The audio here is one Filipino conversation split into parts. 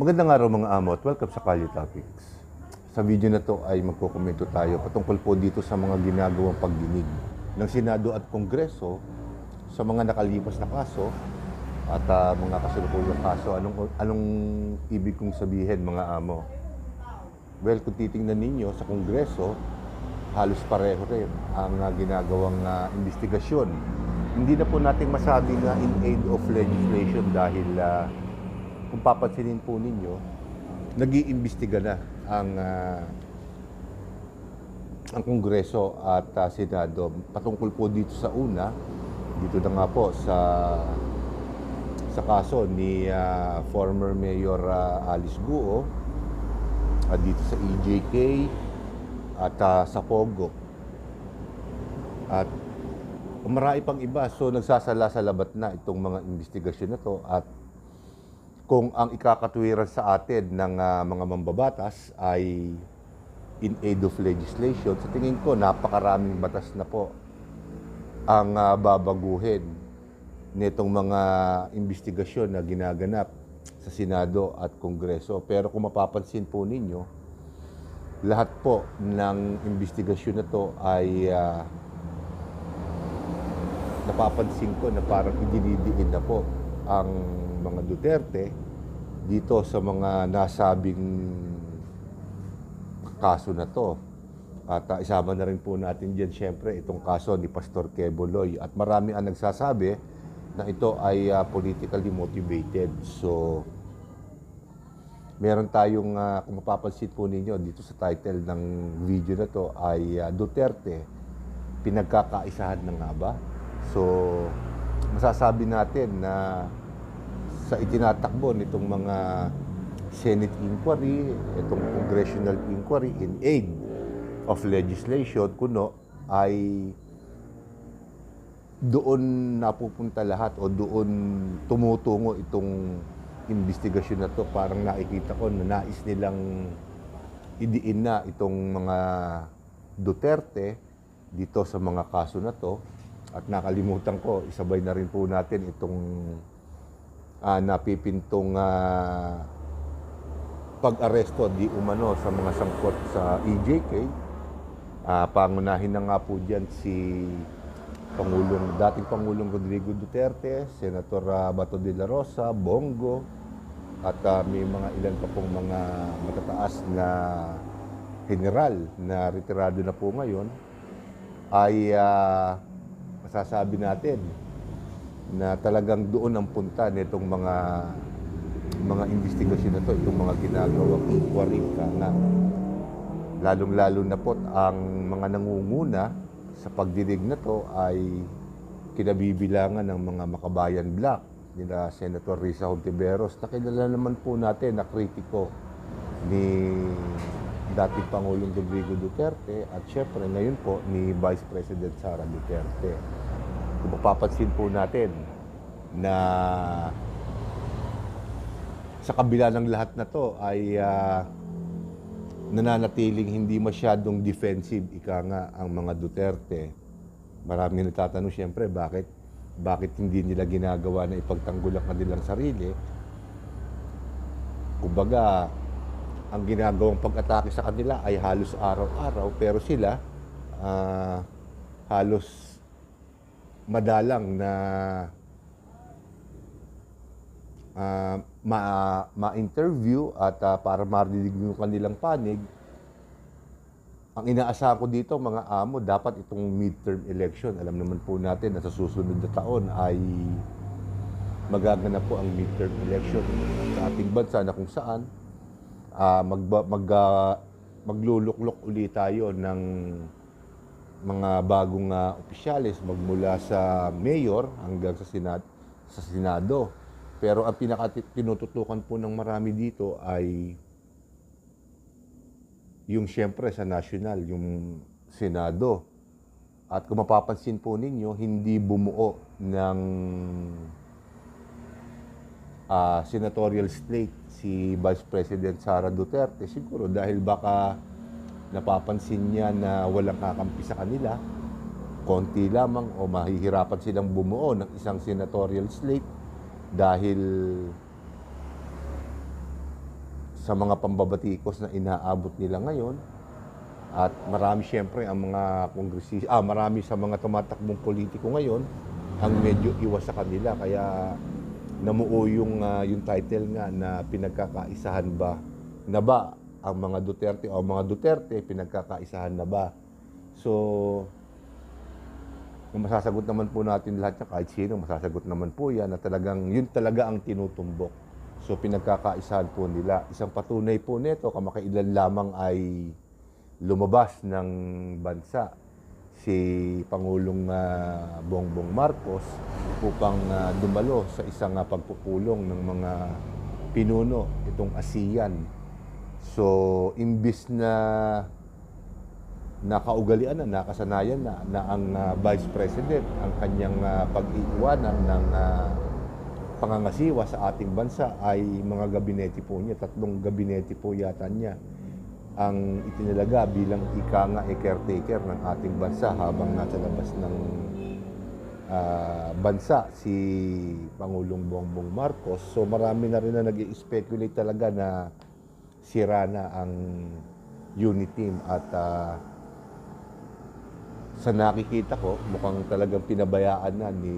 Magandang araw mga amo at welcome sa Kalye Topics. Sa video na to ay magkukomento tayo patungkol po dito sa mga ginagawang pagdinig ng Senado at Kongreso sa mga nakalipas na kaso at mga kasalukuyang kaso. Anong ibig kong sabihin mga amo? Well, kung titingnan ninyo sa Kongreso, halos pareho rin ang ginagawang investigasyon. Hindi na po natin masabi na in aid of legislation dahil kung papansinin po ninyo, nag-iimbestiga na ang Kongreso at Senado patungkol po dito sa una, dito na nga po sa kaso ni former Mayor Alice Guo dito sa EJK at sa Pogo. At marami pang iba, so nagsasala sa labat na itong mga investigasyon na to. At kung ang ikakatwiran sa atin ng mga mambabatas ay in aid of legislation, sa tingin ko napakaraming batas na po ang babaguhin nitong mga investigasyon na ginaganap sa Senado at Kongreso. Pero kung mapapansin po ninyo, lahat po ng investigasyon na to ay napapansin ko na parang idinidiin na po ang mga Duterte dito sa mga nasabing kaso na to. At isama na rin po natin dyan siyempre itong kaso ni Pastor Queboloy. At marami ang nagsasabi na ito ay politically motivated. So, meron tayong, kung mapapansin po ninyo dito sa title ng video na to ay Duterte, pinagkakaisahan na nga ba? So, masasabi natin na sa itinatakbo nitong mga Senate inquiry, itong congressional inquiry in aid of legislation, kuno ay doon napupunta lahat o doon tumutungo itong investigasyon na to. Parang nakikita ko na nais nilang idiin na itong mga Duterte dito sa mga kaso na to. At nakalimutan ko, isabay na rin po natin itong napipintong pag-aresto di umano sa mga sangkot sa EJK. Pangunahin na nga po dyan si dating Pangulong Rodrigo Duterte, Senator Bato de la Rosa, Bongo, at may mga ilan pa pong mga matataas na general na retirado na po ngayon, ay masasabi natin na talagang doon ang punta nitong mga investigasyon na to, itong mga ginagawang inquiry na lalong-lalo na po ang mga nangunguna sa pagdinig na to ay kinabibilangan ng mga Makabayan Black nila Senator Risa Hontiveros, na kilala naman po natin na kritiko ni dating Pangulong Rodrigo Duterte at syempre ngayon po ni Vice President Sara Duterte. Kung mapapansin po natin na sa kabila ng lahat na to ay nananatiling hindi masyadong defensive ika nga ang mga Duterte. Maraming nagtatanong siyempre bakit hindi nila ginagawa na ipagtanggol ang kanilang sarili. Kumbaga, ang ginagawang pag-atake sa kanila ay halos araw-araw, pero sila halos madalang na ma-interview at para marinig yung kanilang panig. Ang inaasahan ko dito mga amo, dapat itong midterm election, alam naman po natin na sa susunod na taon ay magaganap po ang midterm election sa ating bansa, na kung saan magluluklok ulit tayo ng mga bagong opisyalis magmula sa mayor hanggang sa Senado. Pero ang pinaka-tinututukan po ng marami dito ay yung siyempre sa national, yung Senado. At kung mapapansin po ninyo, hindi bumuo ng senatorial slate si Vice President Sara Duterte. Siguro dahil baka napapansin niya na walang kakampi sa kanila, konti lamang o mahihirapan silang bumuo ng isang senatorial slate dahil sa mga pambabatikos na inaabot nila ngayon. At marami siyempre ang mga marami sa mga tumatakbong politiko ngayon ang medyo iwas sa kanila. Kaya namuo yung title nga na pinagkakaisahan ba na ba ang mga Duterte o mga Duterte pinagkakaisahan na ba. So, masasagot naman po natin lahat kahit sino, masasagot naman po yan na talagang yun talaga ang tinutumbok. So, pinagkakaisahan po nila. Isang patunay po nito, kamakailan lamang ay lumabas ng bansa si Pangulong Bongbong Marcos upang dumalo sa isang pagpupulong ng mga pinuno itong ASEAN. So, imbis na nakaugalian na, nakasanayan na ang Vice President ang kanyang pag-iiwanan ng pangangasiwa sa ating bansa ay mga gabinete po niya, 3 gabinete po yata niya ang itinalaga bilang caretaker ng ating bansa habang nasa labas ng bansa si Pangulong Bongbong Marcos. So marami na rin na nag-i-speculate talaga na sira na ang unit team at sa nakikita ko mukhang talagang pinabayaan na ni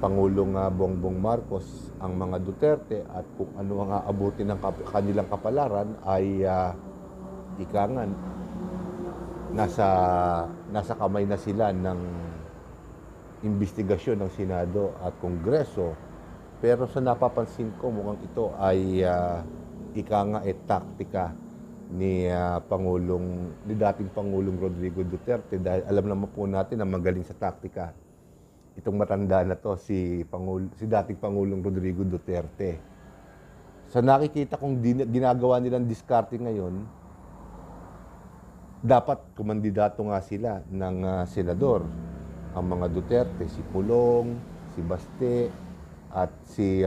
Pangulong Bongbong Marcos ang mga Duterte at kung ano ang aabutin ng kanilang kapalaran ay ikangan nasa kamay na sila ng investigasyon ng Senado at Kongreso. Pero sa napapansin ko mukhang ito ay taktika ni dating Pangulong Rodrigo Duterte dahil alam naman po natin na magaling sa taktika itong matanda na to si dating Pangulong Rodrigo Duterte. Sa nakikita kong ginagawa nilang diskarte ngayon, dapat kumandidato nga sila ng senador. Ang mga Duterte, si Pulong, si Baste, at si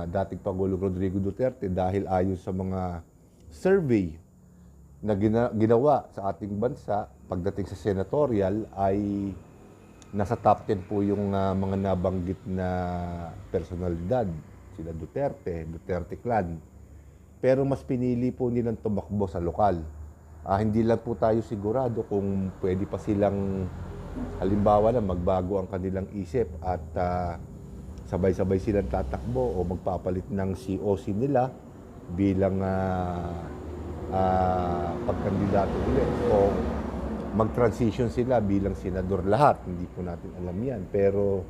dating Pangulong Rodrigo Duterte dahil ayon sa mga survey na ginawa sa ating bansa pagdating sa senatorial ay nasa top 10 po yung mga nabanggit na personalidad. Sila Duterte clan. Pero mas pinili po nilang tumakbo sa lokal. Hindi lang po tayo sigurado kung pwede pa silang halimbawa na magbago ang kanilang isip at sabay-sabay silang tatakbo o magpapalit ng COC nila bilang pagkandidato ulit o mag-transition sila bilang senador lahat. Hindi po natin alam yan. Pero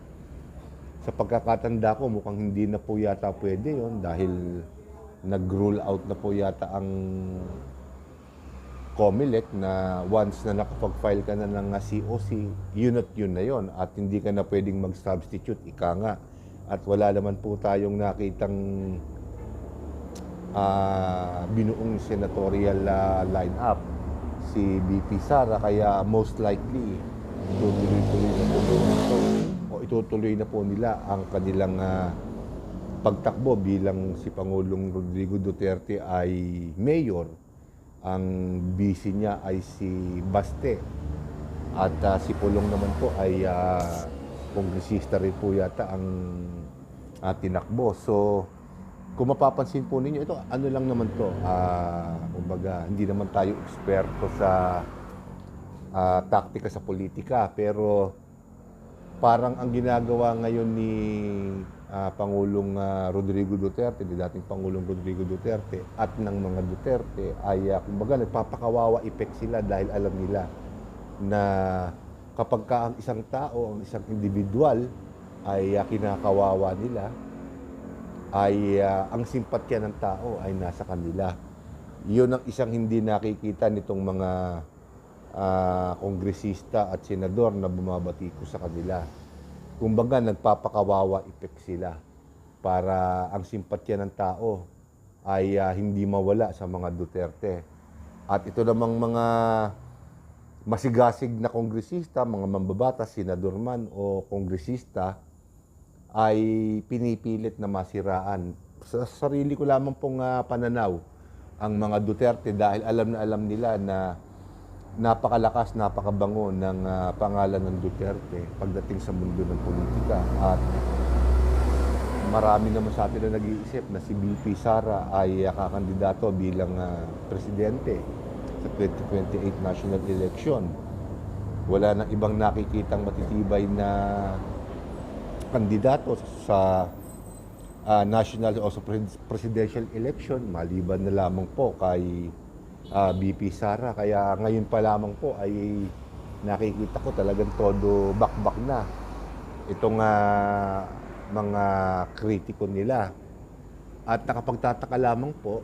sa pagkakatanda ko mukhang hindi na po yata pwede yon dahil nag-rule out na po yata ang COMELEC na once na nakapag-file ka na ng COC, yun at yun na yun. At hindi ka na pwedeng mag-substitute, ika nga. At wala naman po tayong nakitang binuong senatorial line-up si BP Sara. Kaya most likely, itutuloy na po nila ang kanilang pagtakbo bilang si Pangulong Rodrigo Duterte ay mayor. Ang busy niya ay si Baste at si Pulong naman po ay kongresista rin po yata ang tinakbo. So kung mapapansin po ninyo, ito ano lang naman to, kumbaga hindi naman tayo eksperto sa taktika sa politika, pero parang ang ginagawa ngayon ni Pangulong Rodrigo Duterte, di dating Pangulong Rodrigo Duterte at ng mga Duterte ay kumbaga nagpapakawawa effect sila dahil alam nila na kapag ka ang isang tao, ang isang individual ay kinakawawa nila, ay ang simpatya ng tao ay nasa kanila. Iyon ang isang hindi nakikita nitong mga kongresista at senador na bumabati ko sa kanila. Kumbaga, nagpapakawawa effect sila para ang simpatya ng tao ay hindi mawala sa mga Duterte. At ito namang mga masigasig na kongresista, mga mambabatas, senador man o kongresista, ay pinipilit na masiraan. Sa sarili ko lamang pong pananaw ang mga Duterte dahil alam na alam nila na napakalakas, napakabango ng pangalan ng Duterte pagdating sa mundo ng politika. At marami naman sa atin na nag-iisip na si BP Sara ay kakandidato bilang presidente sa 2028 national election. Wala nang ibang nakikitang matitibay na kandidato sa national o sa presidential election maliban na lamang po kay BP Sara. Kaya ngayon pa lamang po ay nakikita ko talagang todo bakbak na itong mga kritiko nila. At nakapagtataka lamang po,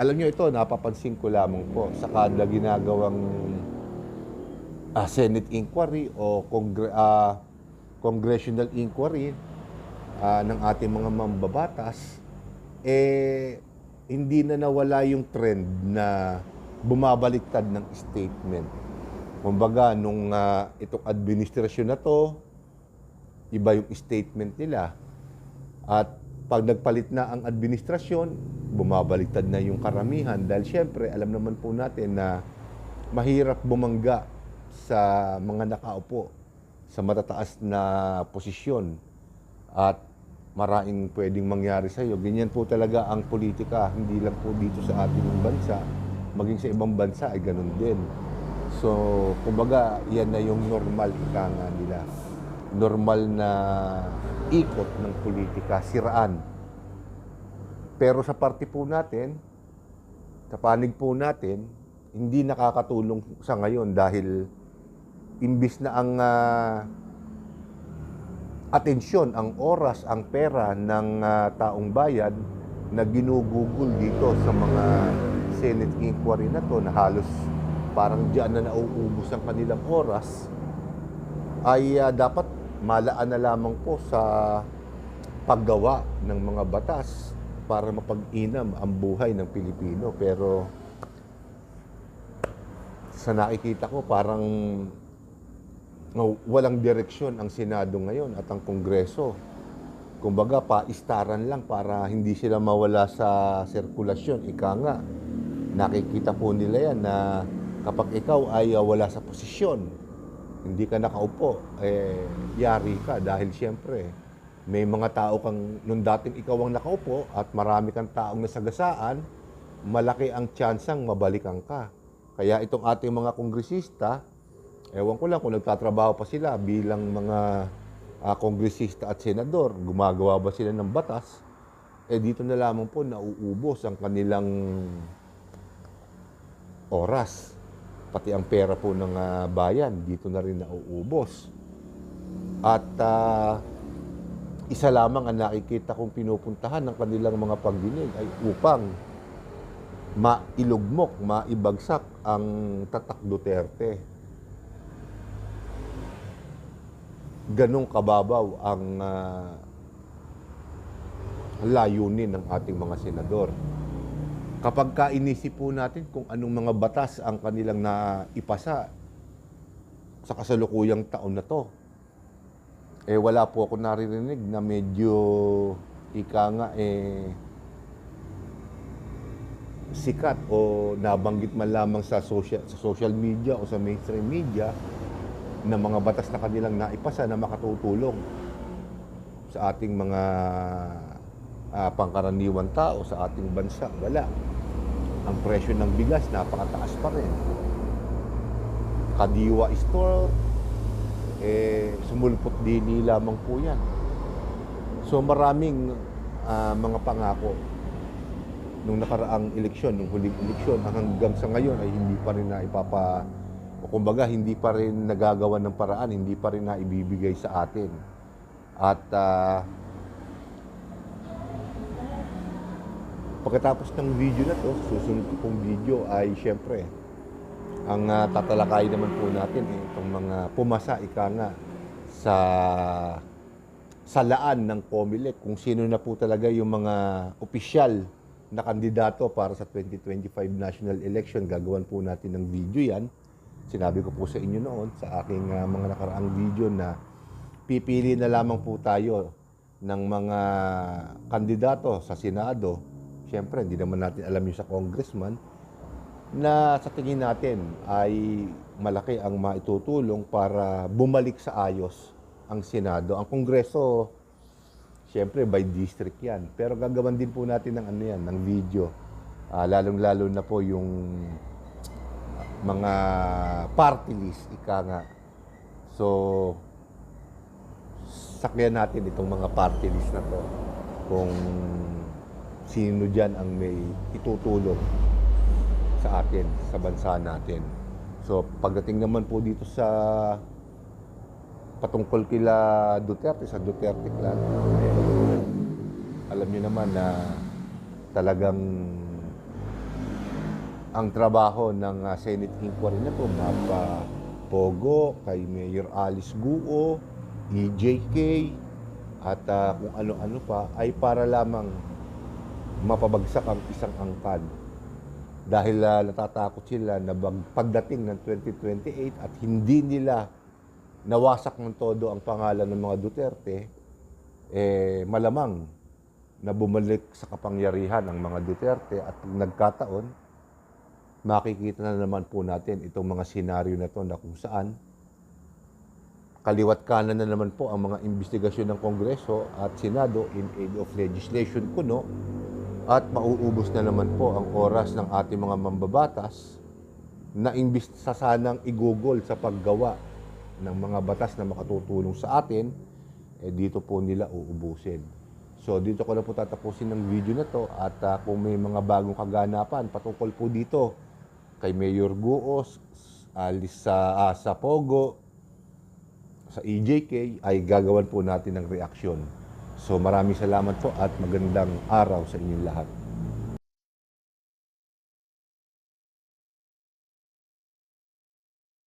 alam nyo ito, napapansin ko lamang po sa kada ginagawang Senate inquiry o congressional inquiry ng ating mga mambabatas, hindi na nawala yung trend na bumabaliktad ng statement. Kumbaga, nung itong administrasyon na to, iba yung statement nila. At pag nagpalit na ang administrasyon, bumabaliktad na yung karamihan. Dahil syempre, alam naman po natin na mahirap bumangga sa mga nakaupo sa matataas na posisyon. At maraming pwedeng mangyari sa iyo. Ganyan po talaga ang politika, hindi lang po dito sa ating bansa, maging sa ibang bansa ay ganun din. So, kumbaga, yan na yung normal ika nga nila. Normal na ikot ng politika, siraan. Pero sa parte po natin, sa panig po natin, hindi nakakatulong sa ngayon dahil imbis na ang atensyon, ang oras, ang pera ng taong bayan na ginugugol dito sa mga Senate inquiry na to na halos parang diyan na nauubos ang kanilang oras, ay dapat malaan na lamang po sa paggawa ng mga batas para mapag-inam ang buhay ng Pilipino. Pero sa nakikita ko parang walang direksyon ang Senado ngayon at ang Kongreso. Kumbaga, paistaran lang para hindi sila mawala sa sirkulasyon. Ika nga, nakikita po nila yan na kapag ikaw ay wala sa posisyon, hindi ka nakaupo, yari ka. Dahil siyempre, may mga tao kang, nung dating ikaw ang nakaupo at marami kang taong nasagasaan, malaki ang tsansang mabalikan ka. Kaya itong ating mga kongresista, ewan ko lang kung nagtatrabaho pa sila bilang mga kongresista at senador, gumagawa ba sila ng batas, dito na lamang po nauubos ang kanilang oras. Pati ang pera po ng bayan, dito na rin nauubos. At isa lamang ang nakikita kong pinupuntahan ng kanilang mga pagdinig ay upang mailugmok, maibagsak ang tatak Duterte. Ganong kababaw ang layunin ng ating mga senador. Kapag inisip po natin kung anong mga batas ang kanilang naipasa sa kasalukuyang taon na to, wala po ako naririnig na medyo ika nga sikat o nabanggit man lamang sa social media o sa mainstream media na mga batas na kanilang naipasa na makatutulong sa ating mga pangkaraniwang tao sa ating bansa. Wala. Ang presyo ng bigas napakataas pa rin. Kadiwa store, sumulpot dini lamang po yan. So maraming mga pangako nung nakaraang eleksyon, nung huling eleksyon, hanggang sa ngayon ay hindi pa rin kumbaga, hindi pa rin nagagawa ng paraan, hindi pa rin naibibigay sa atin. At pagkatapos ng video na to, susunod ko pong video ay syempre, ang tatalakay naman po natin itong mga pumasa, ika nga, sa laan ng COMELEC, kung sino na po talaga yung mga opisyal na kandidato para sa 2025 national election. Gagawan po natin ng video yan. Sinabi ko po sa inyo noon sa aking mga nakaraang video na pipili na lamang po tayo ng mga kandidato sa Senado. Siyempre, hindi naman natin alam yung sa congressman na sa tingin natin ay malaki ang maitutulong para bumalik sa ayos ang Senado. Ang Kongreso, Siyempre, by district yan. Pero gagawan din po natin ng ano yan, ng video. Lalong-lalo na po yung mga party list, ika nga. So, sakyan natin itong mga party list na to. Kung sino dyan ang may itutulong sa atin, sa bansa natin. So, pagdating naman po dito sa patungkol kila Duterte, sa Duterte clan, alam niyo naman na talagang ang trabaho ng Senate inquiry na po, mapa Pogo, kay Mayor Alice Guo, EJK, at kung ano-ano pa, ay para lamang mapabagsak ang isang angkan. Dahil natatakot sila na pagdating ng 2028 at hindi nila nawasak ng todo ang pangalan ng mga Duterte, malamang na bumalik sa kapangyarihan ang mga Duterte at pag nagkataon, makikita na naman po natin itong mga senaryo na to na kung saan kaliwat kanan na naman po ang mga investigasyon ng Kongreso at Senado in aid of legislation kuno at mauubos na naman po ang oras ng ating mga mambabatas na imbis sa sanang igugol sa paggawa ng mga batas na makatutulong sa atin, dito po nila uubusin. So dito ko na po tatapusin ng video na to at kung may mga bagong kaganapan patungkol po dito kay Mayor Guos, sa Pogo, sa EJK, ay gagawan po natin ng reaksyon. So maraming salamat po at magandang araw sa inyong lahat.